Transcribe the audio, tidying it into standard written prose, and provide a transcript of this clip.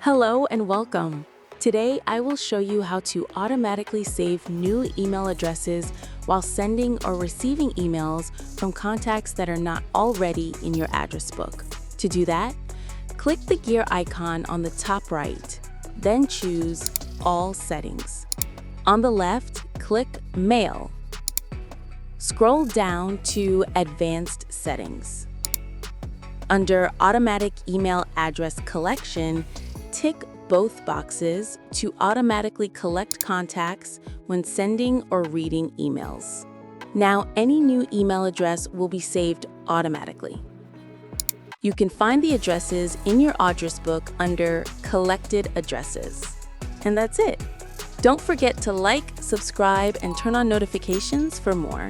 Hello and welcome. Today, I will show you how to automatically save new email addresses while sending or receiving emails from contacts that are not already in your address book. To do that, click the gear icon on the top right, then choose All Settings. On the left, click Mail. Scroll down to Advanced Settings. Under Automatic Email Address Collection, tick both boxes to automatically collect contacts when sending or reading emails. Now, any new email address will be saved automatically. You can find the addresses in your address book under Collected Addresses. And that's it. Don't forget to like, subscribe, and turn on notifications for more.